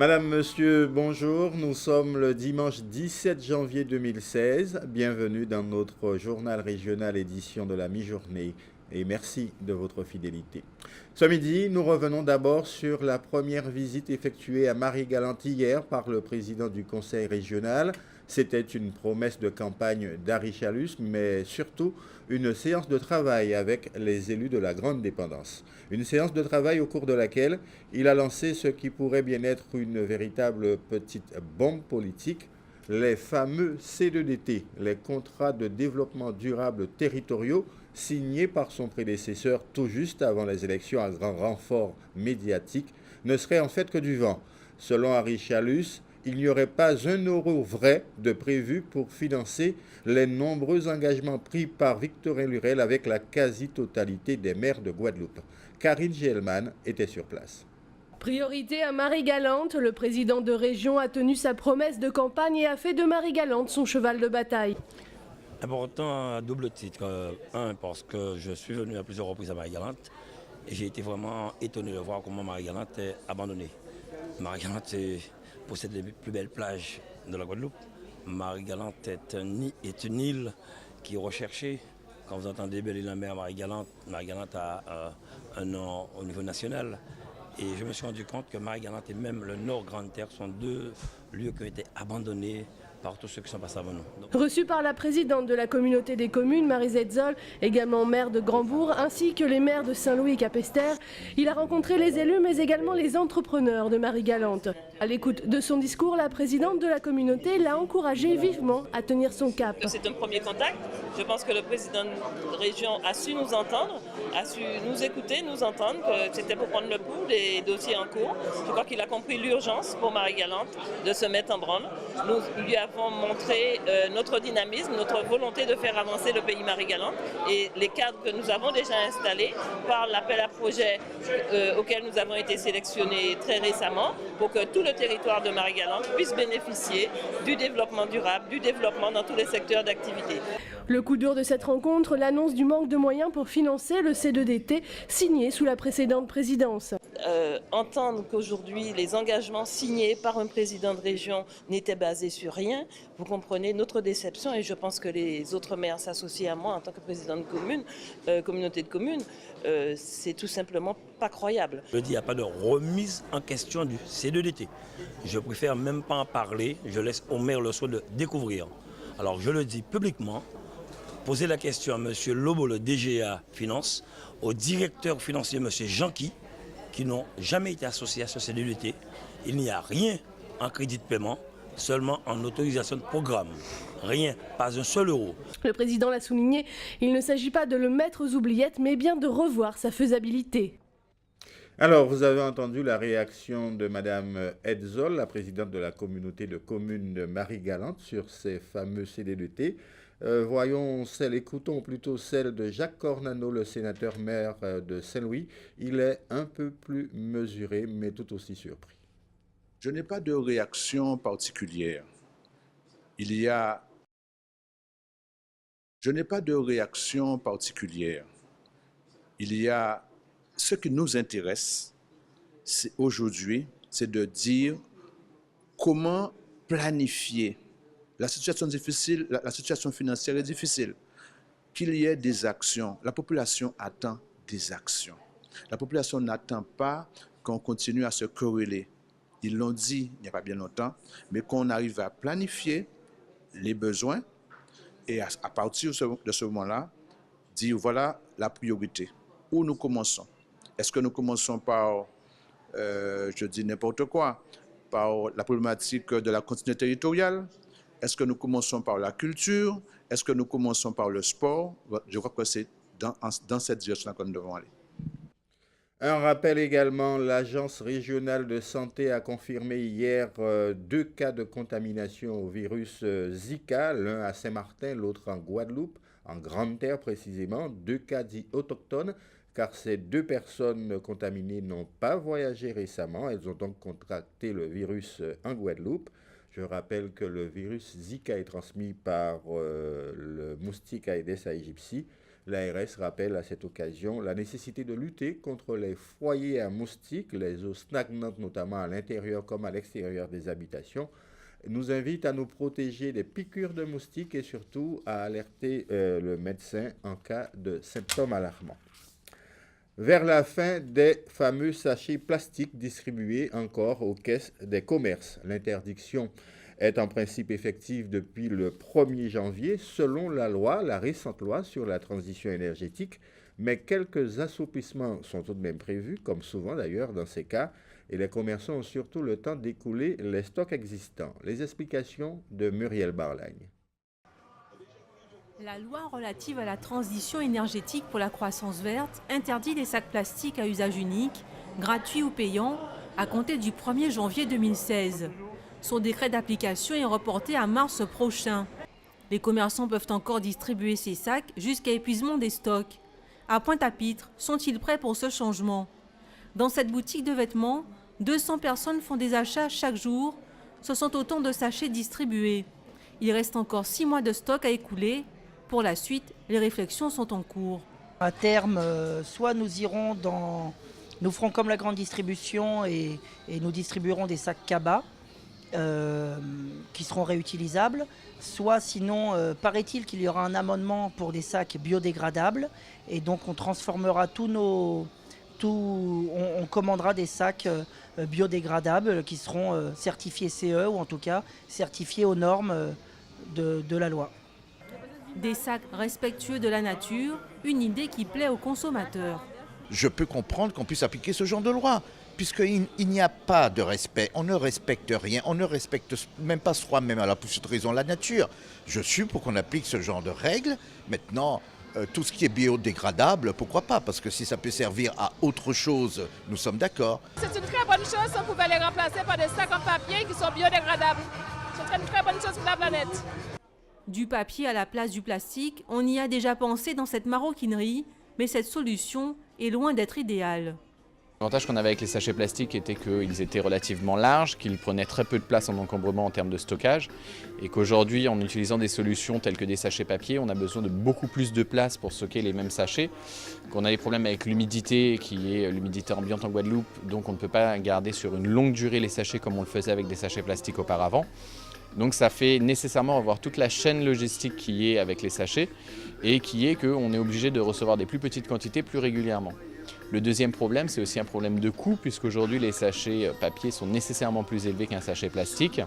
Madame, Monsieur, bonjour. Nous sommes le dimanche 17 janvier 2016. Bienvenue dans notre journal régional édition de la mi-journée et merci de votre fidélité. Ce midi, nous revenons d'abord sur la première visite effectuée à Marie-Galante hier par le président du conseil régional. C'était une promesse de campagne d'Harry Chalus, mais surtout une séance de travail avec les élus de la grande dépendance. Une séance de travail au cours de laquelle il a lancé ce qui pourrait bien être une véritable petite bombe politique, les fameux C2DT, les contrats de développement durable territoriaux signés par son prédécesseur tout juste avant les élections à grand renfort médiatique, ne seraient en fait que du vent. Selon Harry Chalus, il n'y aurait pas un euro vrai de prévu pour financer les nombreux engagements pris par Victorin Lurel avec la quasi-totalité des maires de Guadeloupe. Karine Gielman était sur place. Priorité à Marie-Galante, le président de région a tenu sa promesse de campagne et a fait de Marie-Galante son cheval de bataille. Important à double titre. Un, parce que je suis venu à plusieurs reprises à Marie-Galante et j'ai été vraiment étonné de voir comment Marie-Galante est abandonnée. Marie-Galante possède les plus belles plages de la Guadeloupe. Marie-Galante est une île qui est recherchée. Quand vous entendez Belle-Île-en-Mer, Marie-Galante a un nom au niveau national. Et je me suis rendu compte que Marie-Galante et même le Nord Grande-Terre sont deux lieux qui ont été abandonnés par tous ceux qui sont passés avant nous. Reçu par la présidente de la communauté des communes, Marie Zetzol, également maire de Grandbourg, ainsi que les maires de Saint-Louis et Capesterre, il a rencontré les élus mais également les entrepreneurs de Marie-Galante. À l'écoute de son discours, la présidente de la communauté l'a encouragé vivement à tenir son cap. C'est un premier contact. Je pense que le président de région a su nous entendre, a su nous écouter, nous entendre, que c'était pour prendre le pouls des dossiers en cours. Je crois qu'il a compris l'urgence pour Marie-Galante de se mettre en branle. Nous lui avons montré notre dynamisme, notre volonté de faire avancer le pays Marie-Galante et les cadres que nous avons déjà installés par l'appel à projet auquel nous avons été sélectionnés très récemment pour que tout le territoire de Marie-Galante puisse bénéficier du développement durable, du développement dans tous les secteurs d'activité. Le coup dur de cette rencontre, l'annonce du manque de moyens pour financer le C2DT signé sous la précédente présidence. Entendre qu'aujourd'hui les engagements signés par un président de région n'étaient basés sur rien, vous comprenez notre déception et je pense que les autres maires s'associent à moi en tant que président de communauté de communes. C'est tout simplement pas croyable. Je dis, il n'y a pas de remise en question du C2DT. Je préfère même pas en parler, je laisse au maire le soin de découvrir. Alors je le dis publiquement, posez la question à M. Lobo, le DGA Finance, au directeur financier M. Jeanqui, qui n'ont jamais été associés à ce C2DT. Il n'y a rien en crédit de paiement, seulement en autorisation de programme. Rien, pas un seul euro. Le président l'a souligné, il ne s'agit pas de le mettre aux oubliettes, mais bien de revoir sa faisabilité. Alors, vous avez entendu la réaction de Madame Edzol, la présidente de la communauté de communes de Marie-Galante, sur ces fameux CDDT. Écoutons plutôt celle de Jacques Cornano, le sénateur maire de Saint-Louis. Il est un peu plus mesuré, mais tout aussi surpris. Je n'ai pas de réaction particulière. Je n'ai pas de réaction particulière. Ce qui nous intéresse aujourd'hui, c'est de dire comment planifier. La situation difficile, la situation financière est difficile. Qu'il y ait des actions. La population attend des actions. La population n'attend pas qu'on continue à se quereller. Ils l'ont dit il n'y a pas bien longtemps, mais qu'on arrive à planifier les besoins et à partir de ce moment-là, dire voilà la priorité. Où nous commençons? Est-ce que nous commençons par, je dis n'importe quoi, par la problématique de la continuité territoriale? Est-ce que nous commençons par la culture? Est-ce que nous commençons par le sport? Je crois que c'est dans cette direction que nous devons aller. Un rappel également, l'Agence régionale de santé a confirmé hier 2 cas de contamination au virus Zika, l'un à Saint-Martin, l'autre en Guadeloupe, en Grande-Terre précisément, 2 cas dits autochtones, car ces 2 personnes contaminées n'ont pas voyagé récemment, elles ont donc contracté le virus en Guadeloupe. Je rappelle que le virus Zika est transmis par le moustique Aedes aegypti, L'ARS rappelle à cette occasion la nécessité de lutter contre les foyers à moustiques, les eaux stagnantes notamment à l'intérieur comme à l'extérieur des habitations, nous invite à nous protéger des piqûres de moustiques et surtout à alerter le médecin en cas de symptômes alarmants. Vers la fin des fameux sachets plastiques distribués encore aux caisses des commerces. L'interdiction est en principe effective depuis le 1er janvier selon la récente loi sur la transition énergétique, mais quelques assouplissements sont tout de même prévus, comme souvent d'ailleurs dans ces cas, et les commerçants ont surtout le temps d'écouler les stocks existants. Les explications de Muriel Barlagne. La loi relative à la transition énergétique pour la croissance verte interdit les sacs plastiques à usage unique, gratuits ou payants, à compter du 1er janvier 2016. Son décret d'application est reporté à mars prochain. Les commerçants peuvent encore distribuer ces sacs jusqu'à épuisement des stocks. À Pointe-à-Pitre, sont-ils prêts pour ce changement? Dans cette boutique de vêtements, 200 personnes font des achats chaque jour. Ce sont autant de sachets distribués. Il reste encore 6 mois de stock à écouler. Pour la suite, les réflexions sont en cours. À terme, soit nous ferons comme la grande distribution et nous distribuerons des sacs cabas qui seront réutilisables. Soit sinon, paraît-il qu'il y aura un amendement pour des sacs biodégradables et donc on transformera on commandera des sacs biodégradables qui seront certifiés CE ou en tout cas certifiés aux normes de la loi. Des sacs respectueux de la nature, une idée qui plaît aux consommateurs. Je peux comprendre qu'on puisse appliquer ce genre de loi, puisqu'il n'y a pas de respect, on ne respecte rien, on ne respecte même pas soi-même, alors pour cette raison la nature. Je suis pour qu'on applique ce genre de règles. Maintenant, tout ce qui est biodégradable, pourquoi pas? Parce que si ça peut servir à autre chose, nous sommes d'accord. C'est une très bonne chose, on pouvait les remplacer par des sacs en papier qui sont biodégradables. C'est une très bonne chose pour la planète. Du papier à la place du plastique, on y a déjà pensé dans cette maroquinerie, mais cette solution est loin d'être idéale. L'avantage qu'on avait avec les sachets plastiques était qu'ils étaient relativement larges, qu'ils prenaient très peu de place en encombrement en termes de stockage, et qu'aujourd'hui, en utilisant des solutions telles que des sachets papier, on a besoin de beaucoup plus de place pour stocker les mêmes sachets, qu'on a des problèmes avec l'humidité, qui est l'humidité ambiante en Guadeloupe, donc on ne peut pas garder sur une longue durée les sachets comme on le faisait avec des sachets plastiques auparavant. Donc ça fait nécessairement avoir toute la chaîne logistique qui est avec les sachets et qui est qu'on est obligé de recevoir des plus petites quantités plus régulièrement. Le deuxième problème, c'est aussi un problème de coût, puisqu'aujourd'hui les sachets papier sont nécessairement plus élevés qu'un sachet plastique.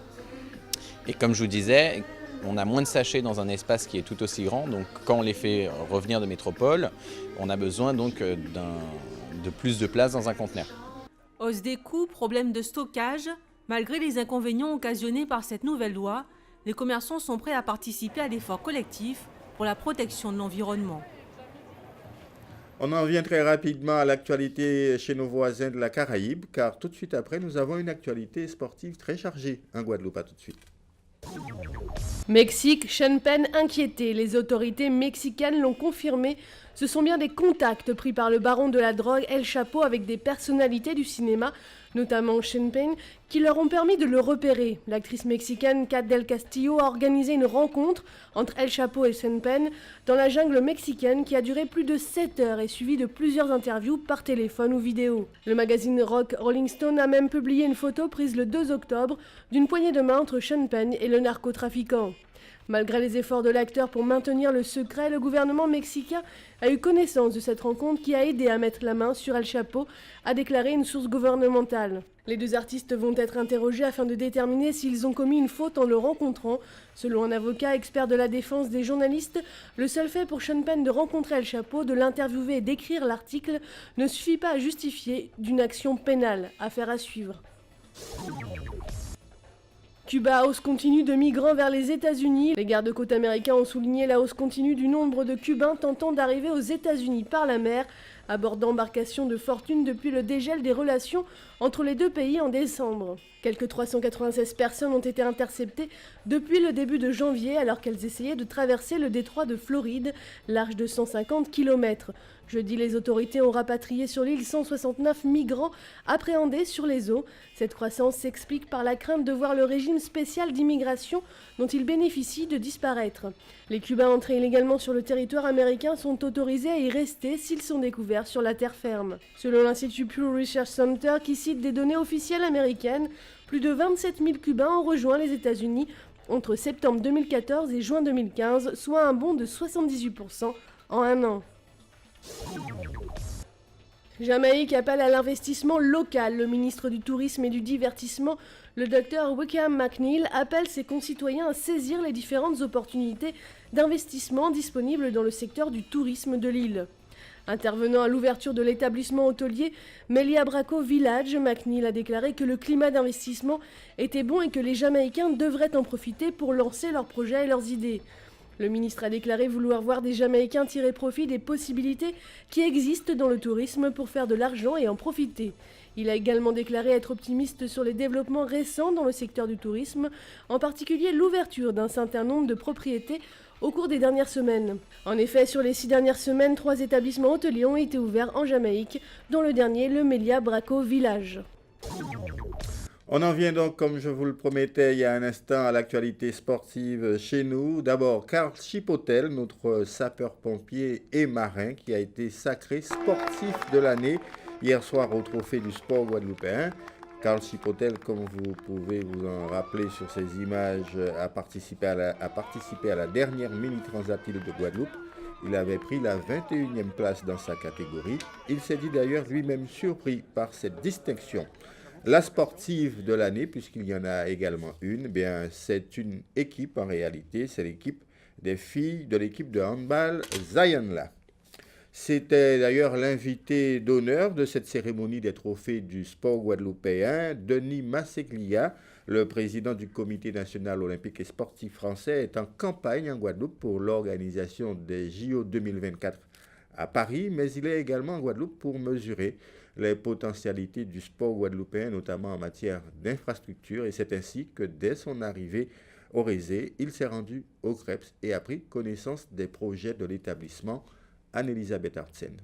Et comme je vous disais, on a moins de sachets dans un espace qui est tout aussi grand, donc quand on les fait revenir de métropole, on a besoin donc de plus de place dans un conteneur. Hausse des coûts, problème de stockage. Malgré les inconvénients occasionnés par cette nouvelle loi, les commerçants sont prêts à participer à l'effort collectif pour la protection de l'environnement. On en vient très rapidement à l'actualité chez nos voisins de la Caraïbe, car tout de suite après, nous avons une actualité sportive très chargée. En Guadeloupe, à tout de suite. Mexique, Sean Penn inquiété. Les autorités mexicaines l'ont confirmé. Ce sont bien des contacts pris par le baron de la drogue El Chapo avec des personnalités du cinéma, notamment Sean Penn, qui leur ont permis de le repérer. L'actrice mexicaine Kat del Castillo a organisé une rencontre entre El Chapo et Sean Penn dans la jungle mexicaine qui a duré plus de 7 heures et suivi de plusieurs interviews par téléphone ou vidéo. Le magazine rock Rolling Stone a même publié une photo prise le 2 octobre d'une poignée de main entre Sean Penn et le narcotrafiquant. Malgré les efforts de l'acteur pour maintenir le secret, le gouvernement mexicain a eu connaissance de cette rencontre qui a aidé à mettre la main sur El Chapo, a déclaré une source gouvernementale. Les deux artistes vont être interrogés afin de déterminer s'ils ont commis une faute en le rencontrant. Selon un avocat expert de la défense des journalistes, le seul fait pour Sean Penn de rencontrer El Chapo, de l'interviewer et d'écrire l'article ne suffit pas à justifier d'une action pénale. Affaire à suivre. Cuba, hausse continue de migrants vers les États-Unis. Les gardes-côtes américains ont souligné la hausse continue du nombre de Cubains tentant d'arriver aux États-Unis par la mer, à bord d'embarcations de fortune depuis le dégel des relations entre les deux pays en décembre. Quelques 396 personnes ont été interceptées depuis le début de janvier alors qu'elles essayaient de traverser le détroit de Floride, large de 150 km. Jeudi, les autorités ont rapatrié sur l'île 169 migrants appréhendés sur les eaux. Cette croissance s'explique par la crainte de voir le régime spécial d'immigration dont ils bénéficient de disparaître. Les Cubains entrés illégalement sur le territoire américain sont autorisés à y rester s'ils sont découverts sur la terre ferme. Selon l'Institut Pew Research Center qui cite des données officielles américaines, plus de 27 000 Cubains ont rejoint les États-Unis entre septembre 2014 et juin 2015, soit un bond de 78% en un an. Jamaïque appelle à l'investissement local. Le ministre du Tourisme et du Divertissement, le Dr Wickham McNeill, appelle ses concitoyens à saisir les différentes opportunités d'investissement disponibles dans le secteur du tourisme de l'île. Intervenant à l'ouverture de l'établissement hôtelier Melia Braco Village, McNeill a déclaré que le climat d'investissement était bon et que les Jamaïcains devraient en profiter pour lancer leurs projets et leurs idées. Le ministre a déclaré vouloir voir des Jamaïcains tirer profit des possibilités qui existent dans le tourisme pour faire de l'argent et en profiter. Il a également déclaré être optimiste sur les développements récents dans le secteur du tourisme, en particulier l'ouverture d'un certain nombre de propriétés au cours des dernières semaines. En effet, sur les 6 dernières semaines, 3 établissements hôteliers ont été ouverts en Jamaïque, dont le dernier, le Melia Braco Village. On en vient donc, comme je vous le promettais il y a un instant, à l'actualité sportive chez nous. D'abord, Carl Chipotel, notre sapeur-pompier et marin, qui a été sacré sportif de l'année hier soir au Trophée du sport guadeloupéen. Carl Chipotel, comme vous pouvez vous en rappeler sur ces images, a participé à la dernière mini-transat île de Guadeloupe. Il avait pris la 21e place dans sa catégorie. Il s'est dit d'ailleurs lui-même surpris par cette distinction. La sportive de l'année, puisqu'il y en a également une, c'est une équipe en réalité, c'est l'équipe des filles de l'équipe de handball Zayanla. C'était d'ailleurs l'invité d'honneur de cette cérémonie des trophées du sport guadeloupéen, Denis Masseglia, le président du Comité national olympique et sportif français, est en campagne en Guadeloupe pour l'organisation des JO 2024 à Paris, mais il est également en Guadeloupe pour mesurer les potentialités du sport guadeloupéen, notamment en matière d'infrastructure, et c'est ainsi que dès son arrivée au Rézé, il s'est rendu au CREPS et a pris connaissance des projets de l'établissement. Anne-Elisabeth Artsen.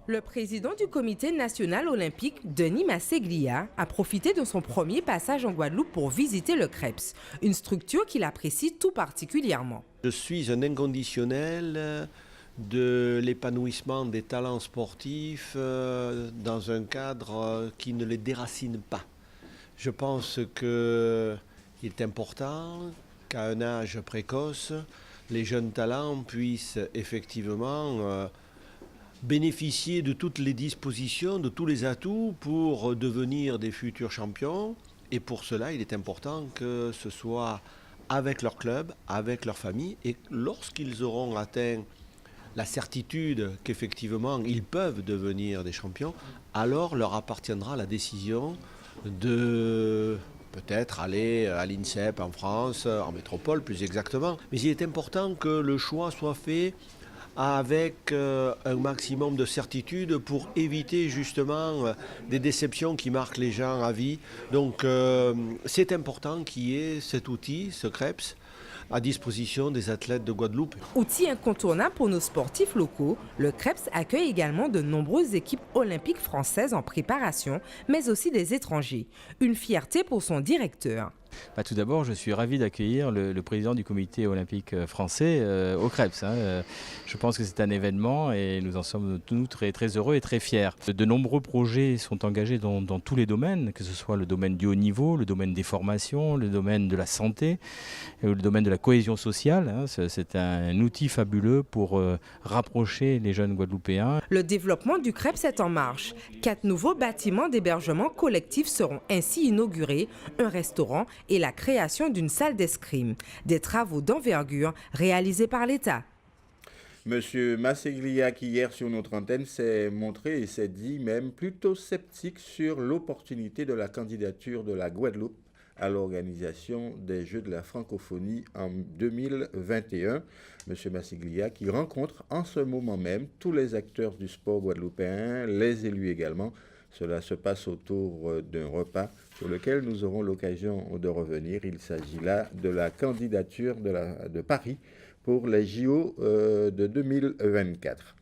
Le président du Comité national olympique, Denis Masseglia, a profité de son premier passage en Guadeloupe pour visiter le CREPS, une structure qu'il apprécie tout particulièrement. Je suis un inconditionnel de l'épanouissement des talents sportifs dans un cadre qui ne les déracine pas. Je pense qu'il est important qu'à un âge précoce, les jeunes talents puissent effectivement bénéficier de toutes les dispositions, de tous les atouts pour devenir des futurs champions. Et pour cela, il est important que ce soit avec leur club, avec leur famille. Et lorsqu'ils auront atteint la certitude qu'effectivement ils peuvent devenir des champions, alors leur appartiendra la décision de peut-être aller à l'INSEP en France, en métropole plus exactement. Mais il est important que le choix soit fait avec un maximum de certitude pour éviter justement des déceptions qui marquent les gens à vie. Donc c'est important qu'il y ait cet outil, ce CREPS, à disposition des athlètes de Guadeloupe. Outil incontournable pour nos sportifs locaux, le CREPS accueille également de nombreuses équipes olympiques françaises en préparation, mais aussi des étrangers. Une fierté pour son directeur. Tout d'abord, je suis ravi d'accueillir le président du comité olympique français au CREPS. Je pense que c'est un événement et nous en sommes nous très, très heureux et très fiers. De nombreux projets sont engagés dans tous les domaines, que ce soit le domaine du haut niveau, le domaine des formations, le domaine de la santé, le domaine de la cohésion sociale. C'est un outil fabuleux pour rapprocher les jeunes Guadeloupéens. Le développement du CREPS est en marche. 4 nouveaux bâtiments d'hébergement collectif seront ainsi inaugurés, un restaurant et la création d'une salle d'escrime. Des travaux d'envergure réalisés par l'État. Monsieur Masseglia, qui hier sur notre antenne s'est montré et s'est dit même plutôt sceptique sur l'opportunité de la candidature de la Guadeloupe à l'organisation des Jeux de la francophonie en 2021. Monsieur Massiglia qui rencontre en ce moment même tous les acteurs du sport guadeloupéen, les élus également. Cela se passe autour d'un repas sur lequel nous aurons l'occasion de revenir. Il s'agit là de la candidature de Paris pour les JO de 2024.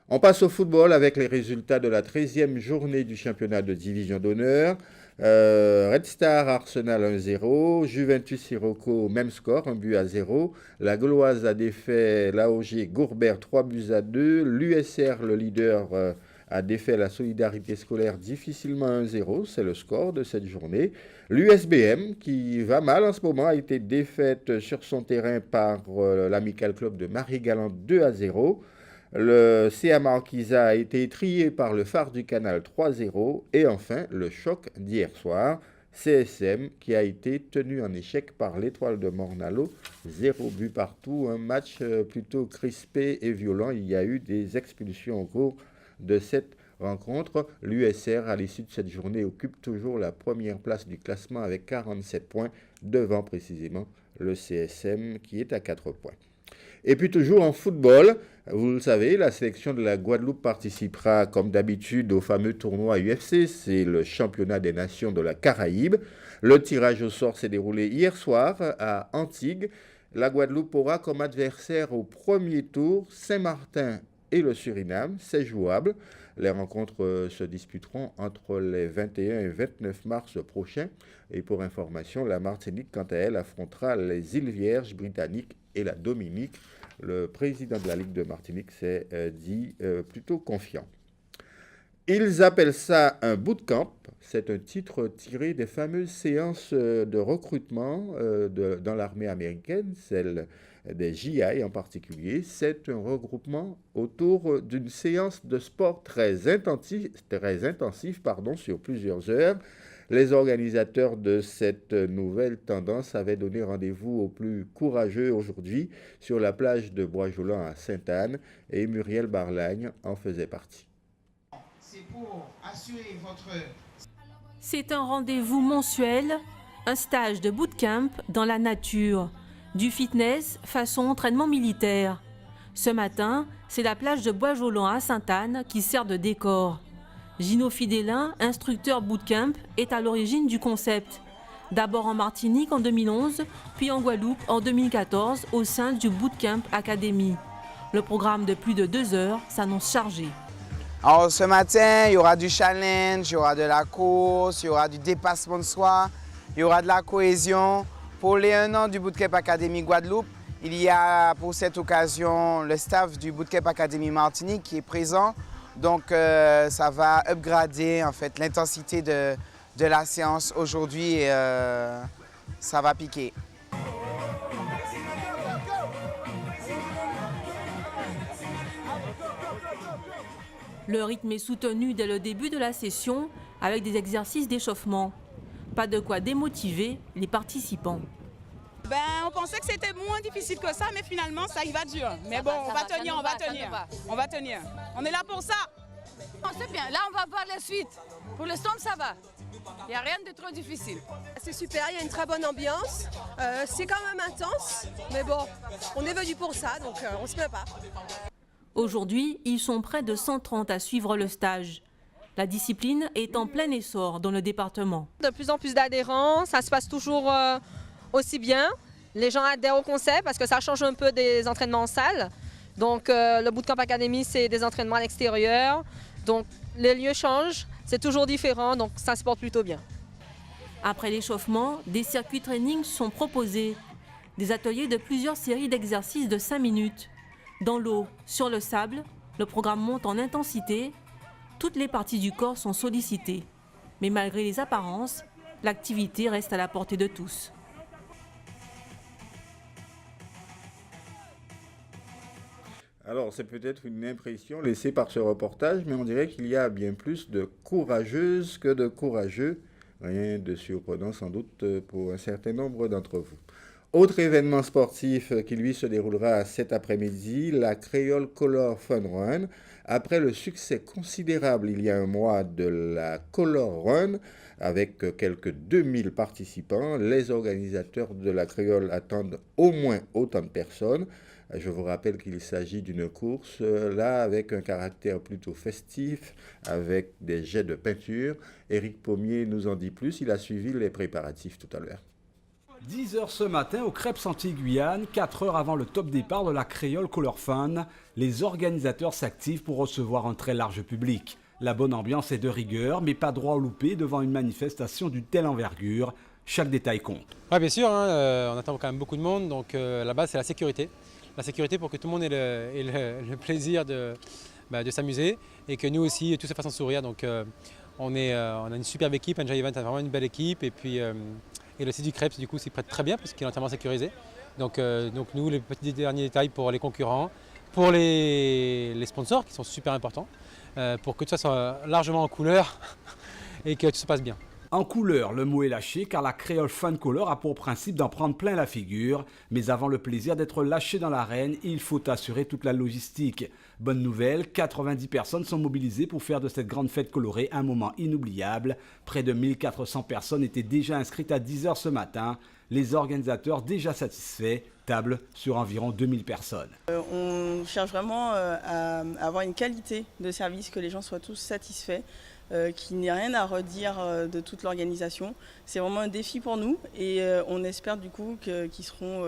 On passe au football avec les résultats de la 13e journée du championnat de division d'honneur. Red Star Arsenal 1-0, Juventus Sirocco même score, 1-0. La Gauloise a défait l'AOG Gourbert 3-2. L'USR, le leader, a défait la Solidarité scolaire difficilement 1-0, c'est le score de cette journée. L'USBM, qui va mal en ce moment, a été défaite sur son terrain par l'Amical Club de Marie-Galante 2-0. Le CA Marquisa a été étrié par le Phare du Canal 3-0. Et enfin, le choc d'hier soir, CSM, qui a été tenu en échec par l'Étoile de Mornalo, 0 but partout, un match plutôt crispé et violent. Il y a eu des expulsions au cours de cette rencontre. L'USR, à l'issue de cette journée, occupe toujours la première place du classement avec 47 points, devant précisément le CSM qui est à 4 points. Et puis toujours en football, vous le savez, la sélection de la Guadeloupe participera comme d'habitude au fameux tournoi UFC, c'est le championnat des nations de la Caraïbe. Le tirage au sort s'est déroulé hier soir à Antigua. La Guadeloupe aura comme adversaire au premier tour Saint-Martin et le Suriname, c'est jouable. Les rencontres se disputeront entre les 21 et 29 mars prochains. Et pour information, la Martinique, quant à elle, affrontera les îles Vierges britanniques et la Dominique. Le président de la Ligue de Martinique s'est dit plutôt confiant. Ils appellent ça un bootcamp. C'est un titre tiré des fameuses séances de recrutement dans l'armée américaine, celle des GI en particulier. C'est un regroupement autour d'une séance de sport très intensif sur plusieurs heures. Les organisateurs de cette nouvelle tendance avaient donné rendez-vous aux plus courageux aujourd'hui sur la plage de Bois-Jolant à Sainte-Anne et Muriel Barlagne en faisait partie. C'est pour assurer votre... C'est un rendez-vous mensuel, un stage de bootcamp dans la nature, du fitness façon entraînement militaire. Ce matin, c'est la plage de Bois-Jolant à Sainte-Anne qui sert de décor. Gino Fidelin, instructeur bootcamp, est à l'origine du concept. D'abord en Martinique en 2011, puis en Guadeloupe en 2014 au sein du Bootcamp Academy. Le programme de plus de 2 heures s'annonce chargé. Alors ce matin, il y aura du challenge, il y aura de la course, il y aura du dépassement de soi, il y aura de la cohésion. Pour les 1 an du Bootcamp Academy Guadeloupe, il y a pour cette occasion le staff du Bootcamp Academy Martinique qui est présent. Donc ça va upgrader en fait l'intensité de la séance aujourd'hui et ça va piquer. Le rythme est soutenu dès le début de la session avec des exercices d'échauffement. Pas de quoi démotiver les participants. On pensait que c'était moins difficile que ça, mais finalement ça y va dur. Mais bon, on va tenir. On est là pour ça. C'est bien, là on va voir la suite. Pour l'instant ça va. Il n'y a rien de trop difficile. C'est super, il y a une très bonne ambiance. C'est quand même intense, mais bon, on est venu pour ça, donc on ne se plaint pas. Aujourd'hui, ils sont près de 130 à suivre le stage. La discipline est en plein essor dans le département. De plus en plus d'adhérents, ça se passe toujours aussi bien. Les gens adhèrent au concept parce que ça change un peu des entraînements en salle. Donc le Bootcamp Academy, c'est des entraînements à l'extérieur. Donc les lieux changent, c'est toujours différent, donc ça se porte plutôt bien. Après l'échauffement, des circuits training sont proposés. Des ateliers de plusieurs séries d'exercices de 5 minutes. Dans l'eau, sur le sable, le programme monte en intensité. Toutes les parties du corps sont sollicitées. Mais malgré les apparences, l'activité reste à la portée de tous. Alors, c'est peut-être une impression laissée par ce reportage, mais on dirait qu'il y a bien plus de courageuses que de courageux. Rien de surprenant sans doute pour un certain nombre d'entre vous. Autre événement sportif qui lui se déroulera cet après-midi, la Creole Color Fun Run. Après le succès considérable il y a un mois de la Color Run, avec quelques 2000 participants, les organisateurs de la Créole attendent au moins autant de personnes. Je vous rappelle qu'il s'agit d'une course là avec un caractère plutôt festif, avec des jets de peinture. Éric Pommier nous en dit plus, il a suivi les préparatifs tout à l'heure. 10h ce matin au Crêpes Antilles-Guyane, 4 heures avant le top départ de la Creole Color Fun, les organisateurs s'activent pour recevoir un très large public. La bonne ambiance est de rigueur, mais pas droit au loupé devant une manifestation d'une telle envergure. Chaque détail compte. Oui, bien sûr, on attend quand même beaucoup de monde, donc la base c'est la sécurité. La sécurité pour que tout le monde ait le plaisir de s'amuser et que nous aussi, tous se fassent sourire. Donc on a une superbe équipe, Enjoy Event a vraiment une belle équipe et puis et le site du Crêpes du coup s'y prête très bien parce qu'il est entièrement sécurisé. Donc nous, les petits derniers détails pour les concurrents, pour les sponsors qui sont super importants, pour que tout ça soit largement en couleur et que tout se passe bien. En couleur, le mot est lâché car la Creole Fun Color a pour principe d'en prendre plein la figure. Mais avant le plaisir d'être lâché dans l'arène, il faut assurer toute la logistique. Bonne nouvelle, 90 personnes sont mobilisées pour faire de cette grande fête colorée un moment inoubliable. Près de 1400 personnes étaient déjà inscrites à 10h ce matin. Les organisateurs déjà satisfaits tablent sur environ 2000 personnes. On cherche vraiment à avoir une qualité de service, que les gens soient tous satisfaits. Qu'il n'y ait rien à redire de toute l'organisation. C'est vraiment un défi pour nous et on espère du coup qu'ils seront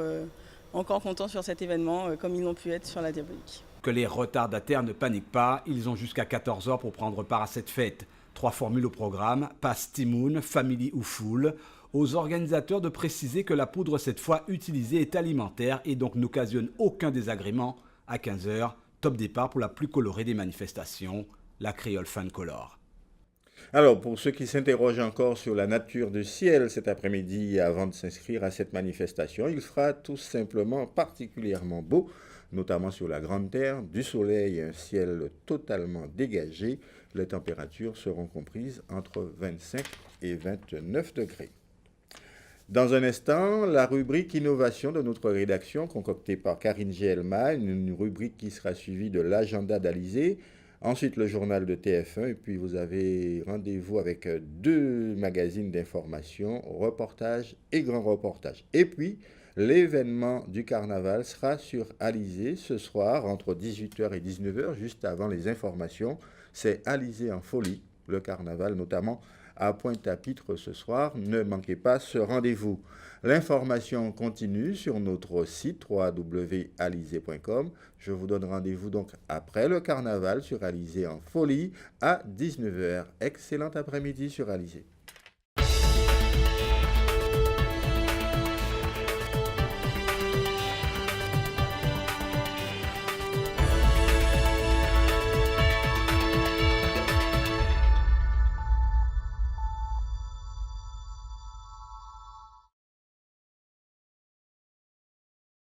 encore contents sur cet événement comme ils l'ont pu être sur la Diabolique. Que les retardataires ne paniquent pas, ils ont jusqu'à 14h pour prendre part à cette fête. 3 formules au programme, Pass Timoun, Family ou Full. Aux organisateurs de préciser que la poudre cette fois utilisée est alimentaire et donc n'occasionne aucun désagrément. À 15h, top départ pour la plus colorée des manifestations, la Creole Fun Color. Alors, pour ceux qui s'interrogent encore sur la nature du ciel cet après-midi avant de s'inscrire à cette manifestation, il fera tout simplement particulièrement beau, notamment sur la Grande Terre, du soleil et un ciel totalement dégagé. Les températures seront comprises entre 25 et 29 degrés. Dans un instant, la rubrique innovation de notre rédaction concoctée par Karine Gelma, une rubrique qui sera suivie de l'agenda d'Alizé. Ensuite, le journal de TF1 et puis vous avez rendez-vous avec 2 magazines d'information, reportage et grand reportage. Et puis, l'événement du carnaval sera sur Alizé ce soir entre 18h et 19h, juste avant les informations. C'est Alizé en folie, le carnaval notamment à Pointe-à-Pitre ce soir. Ne manquez pas ce rendez-vous. L'information continue sur notre site www.alizé.com. Je vous donne rendez-vous donc après le carnaval sur Alizé en folie à 19h. Excellent après-midi sur Alizé.